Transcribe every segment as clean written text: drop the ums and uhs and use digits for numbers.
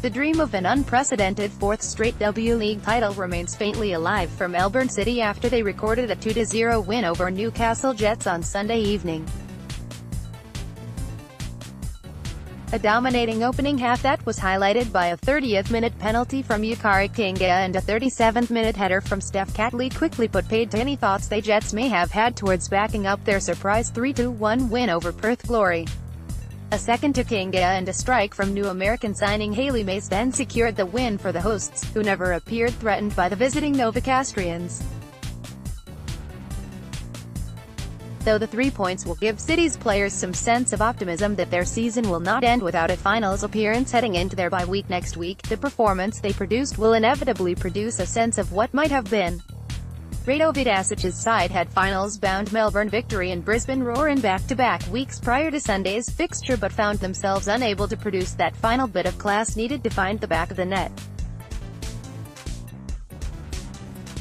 The dream of an unprecedented fourth straight W League title remains faintly alive for Melbourne City after they recorded a 2-0 win over Newcastle Jets on Sunday evening. A dominating opening half that was highlighted by a 30th-minute penalty from Yukari Kinga and a 37th-minute header from Steph Catley quickly put paid to any thoughts the Jets may have had towards backing up their surprise 3-1 win over Perth Glory. A second to Kinga and a strike from new American signing Halie Mace then secured the win for the hosts, who never appeared threatened by the visiting Novocastrians. Though the 3 points will give City's players some sense of optimism that their season will not end without a finals appearance heading into their bye week next week, the performance they produced will inevitably produce a sense of what might have been. Rado Vidasic's side had finals-bound Melbourne victory and Brisbane roar in back-to-back weeks prior to Sunday's fixture but found themselves unable to produce that final bit of class needed to find the back of the net.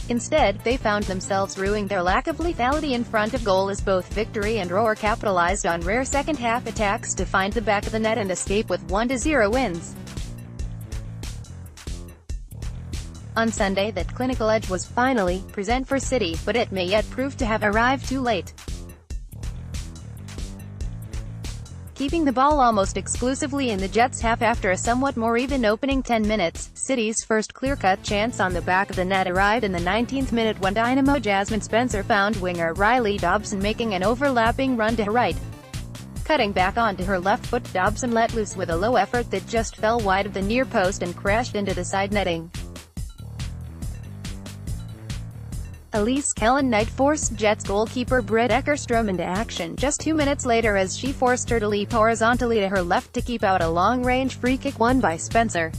Instead, they found themselves rueing their lack of lethality in front of goal as both Victory and Roar capitalized on rare second-half attacks to find the back of the net and escape with 1-0 wins. On Sunday, that clinical edge was finally present for City, but it may yet prove to have arrived too late. Keeping the ball almost exclusively in the Jets' half after a somewhat more even opening 10 minutes, City's first clear-cut chance on the back of the net arrived in the 19th minute when Dynamo Jasmine Spencer found winger Riley Dobson making an overlapping run to her right. Cutting back onto her left foot, Dobson let loose with a low effort that just fell wide of the near post and crashed into the side netting. Elise Kellen-Knight forced Jets goalkeeper Britt Eckerstrom into action just 2 minutes later as she forced her to leap horizontally to her left to keep out a long-range free kick won by Spencer.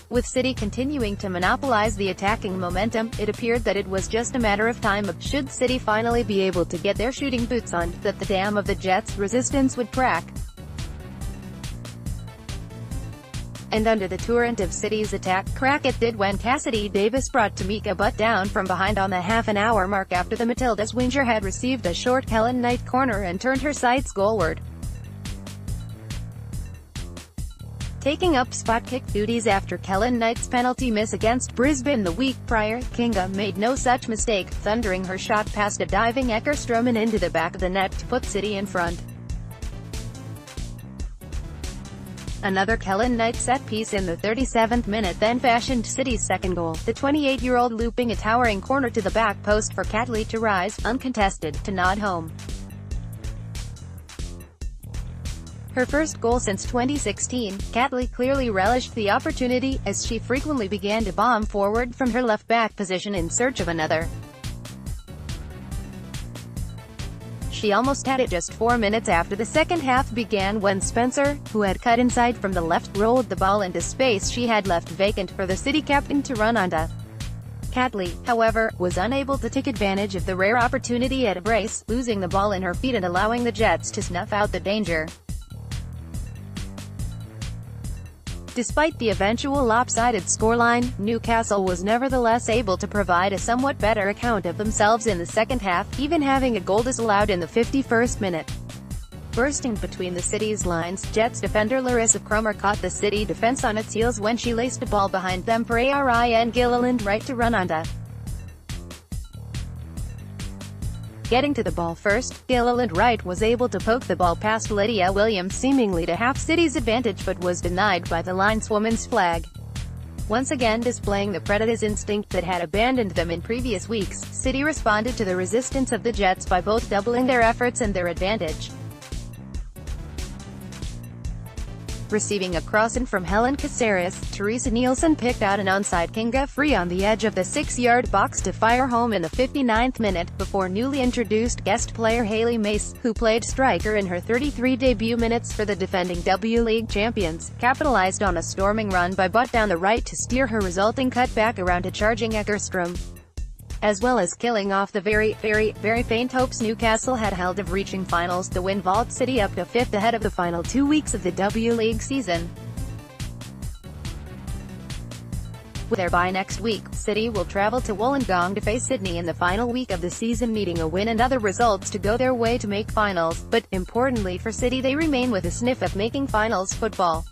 With City continuing to monopolize the attacking momentum, it appeared that it was just a matter of time should City finally be able to get their shooting boots on, that the dam of the Jets' resistance would crack. And under the torrent of City's attack, crack it did when Cassidy Davis brought Tamika Butt down from behind on the half-an-hour mark after the Matildas winger had received a short Kellen-Knight corner and turned her sights goalward. Taking up spot kick duties after Kellen-Knight's penalty miss against Brisbane the week prior, Kinga made no such mistake, thundering her shot past a diving Eckerstrom and into the back of the net to put City in front. Another Kellen-Knight set-piece in the 37th minute then fashioned City's second goal, the 28-year-old looping a towering corner to the back post for Catley to rise, uncontested, to nod home. Her first goal since 2016, Catley clearly relished the opportunity, as she frequently began to bomb forward from her left-back position in search of another. She almost had it just 4 minutes after the second half began when Spencer, who had cut inside from the left, rolled the ball into space she had left vacant for the City captain to run onto. Catley, however, was unable to take advantage of the rare opportunity at a brace, losing the ball in her feet and allowing the Jets to snuff out the danger. Despite the eventual lopsided scoreline, Newcastle was nevertheless able to provide a somewhat better account of themselves in the second half, even having a goal disallowed in the 51st minute. Bursting between the City's lines, Jets defender Larissa Cromer caught the City defense on its heels when she laced a ball behind them for Ariane Gilliland right to run onto. Getting to the ball first, Gilliland Wright was able to poke the ball past Lydia Williams seemingly to half City's advantage but was denied by the lineswoman's flag. Once again displaying the predator's instinct that had abandoned them in previous weeks, City responded to the resistance of the Jets by both doubling their efforts and their advantage. Receiving a cross-in from Helen Caceres, Teresa Nielsen picked out an onside Kinga free on the edge of the 6-yard box to fire home in the 59th minute, before newly introduced guest player Halie Mace, who played striker in her 33 debut minutes for the defending W League champions, capitalized on a storming run by Butt down the right to steer her resulting cutback around a charging Eckerstrom, as well as killing off the very faint hopes Newcastle had held of reaching finals. The win vaults City up to 5th ahead of the final 2 weeks of the W League season. With their bye next week, City will travel to Wollongong to face Sydney in the final week of the season, needing a win and other results to go their way to make finals, but, importantly for City, they remain with a sniff of making finals football.